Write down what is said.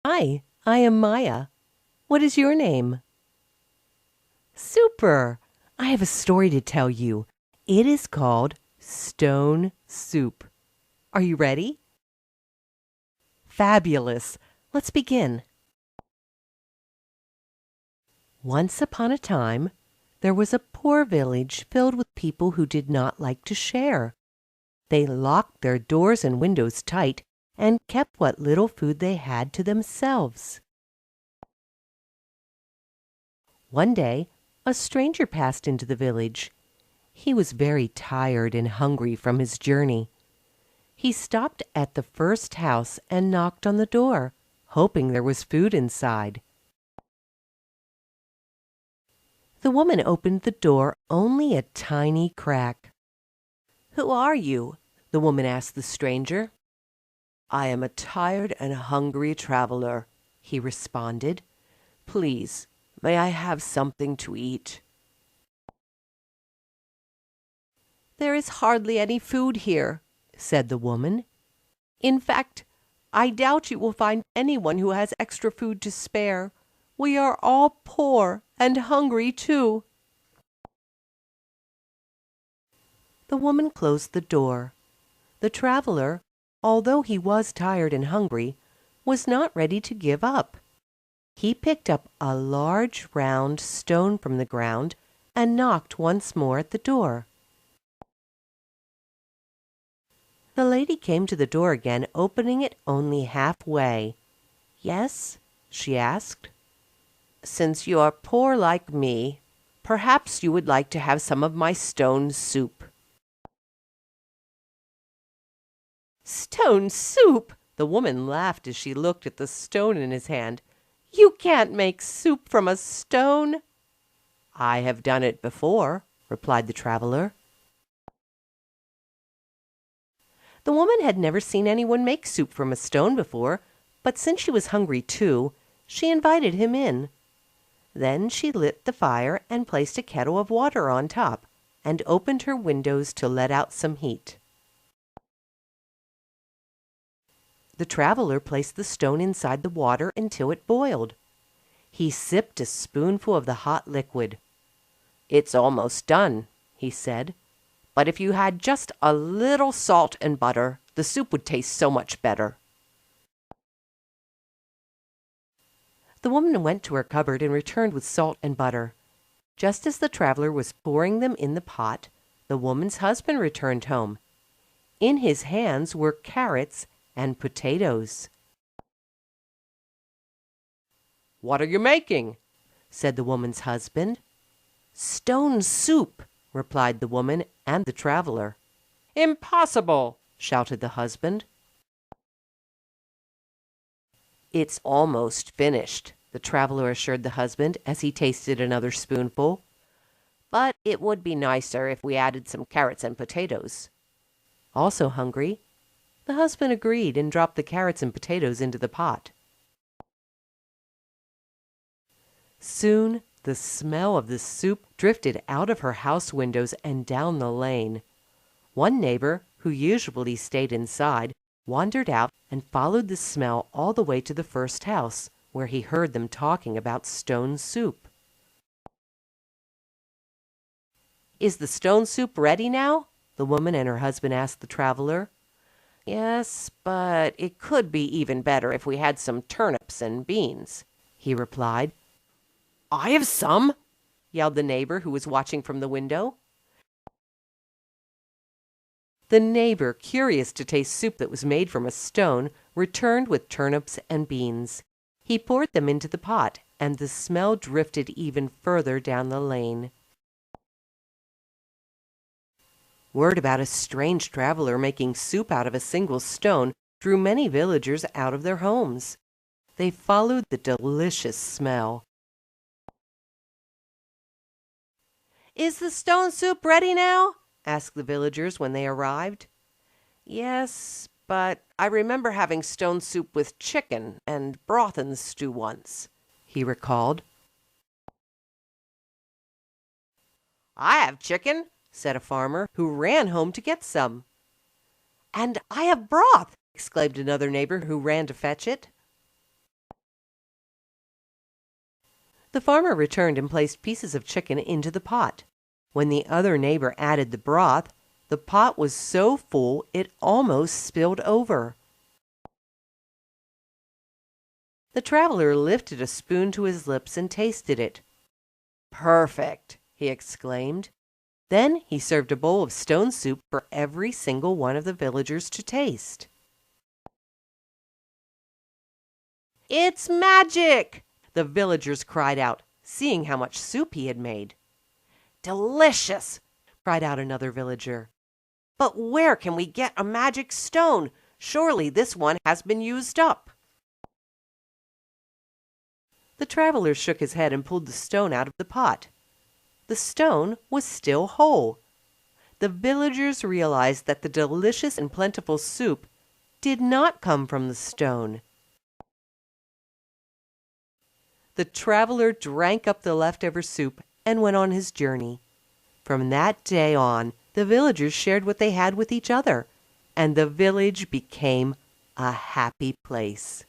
Hi, I am Maya. What is your name? Super! I have a story to tell you. It is called Stone Soup. Are you ready? Fabulous! Let's begin. Once upon a time, there was a poor village filled with people who did not like to share. They locked their doors and windows tight and kept what little food they had to themselves. One day, a stranger passed into the village. He was very tired and hungry from his journey. He stopped at the first house and knocked on the door, hoping there was food inside. The woman opened the door only a tiny crack. "Who are you?" the woman asked the stranger. "I am a tired and hungry traveler," he responded. "Please, may I have something to eat?" "There is hardly any food here," said the woman. "In fact, I doubt you will find anyone who has extra food to spare. We are all poor and hungry too." The woman closed the door. The traveler, although he was tired and hungry, was not ready to give up. He picked up a large round stone from the ground and knocked once more at the door. The lady came to the door again, opening it only halfway. "Yes?" she asked. "Since you are poor like me, perhaps you would like to have some of my stone soup." "Stone soup!" The woman laughed as she looked at the stone in his hand. "You can't make soup from a stone." "I have done it before," replied the traveler. The woman had never seen anyone make soup from a stone before, but since she was hungry too, she invited him in. Then she lit the fire and placed a kettle of water on top, and opened her windows to let out some heat. The traveler placed the stone inside the water until it boiled. He sipped a spoonful of the hot liquid. "It's almost done," he said. "But if you had just a little salt and butter, the soup would taste so much better." The woman went to her cupboard and returned with salt and butter. Just as the traveler was pouring them in the pot, the woman's husband returned home. In his hands were carrots and potatoes. "What are you making?" said the woman's husband. "Stone soup," replied the woman and the traveler. "Impossible!" shouted the husband. "It's almost finished," the traveler assured the husband as he tasted another spoonful. "But it would be nicer if we added some carrots and potatoes." Also hungry, the husband agreed and dropped the carrots and potatoes into the pot. Soon the smell of the soup drifted out of her house windows and down the lane. One neighbor, who usually stayed inside, wandered out and followed the smell all the way to the first house, where he heard them talking about stone soup. "Is the stone soup ready now?" the woman and her husband asked the traveler. "Yes, but it could be even better if we had some turnips and beans," he replied. "I have some!" yelled the neighbor who was watching from the window. The neighbor, curious to taste soup that was made from a stone, returned with turnips and beans. He poured them into the pot, and the smell drifted even further down the lane. Word about a strange traveler making soup out of a single stone drew many villagers out of their homes. They followed the delicious smell. "Is the stone soup ready now?" asked the villagers when they arrived. "Yes, but I remember having stone soup with chicken and broth in the stew once," he recalled. "I have chicken," said a farmer, who ran home to get some. "And I have broth," exclaimed another neighbor who ran to fetch it. The farmer returned and placed pieces of chicken into the pot. When the other neighbor added the broth, the pot was so full it almost spilled over. The traveler lifted a spoon to his lips and tasted it. "Perfect!" he exclaimed. Then he served a bowl of stone soup for every single one of the villagers to taste. "It's magic!" the villagers cried out, seeing how much soup he had made. "Delicious!" cried out another villager. "But where can we get a magic stone? Surely this one has been used up." The traveler shook his head and pulled the stone out of the pot. The stone was still whole. The villagers realized that the delicious and plentiful soup did not come from the stone. The traveler drank up the leftover soup and went on his journey. From that day on, the villagers shared what they had with each other, and the village became a happy place.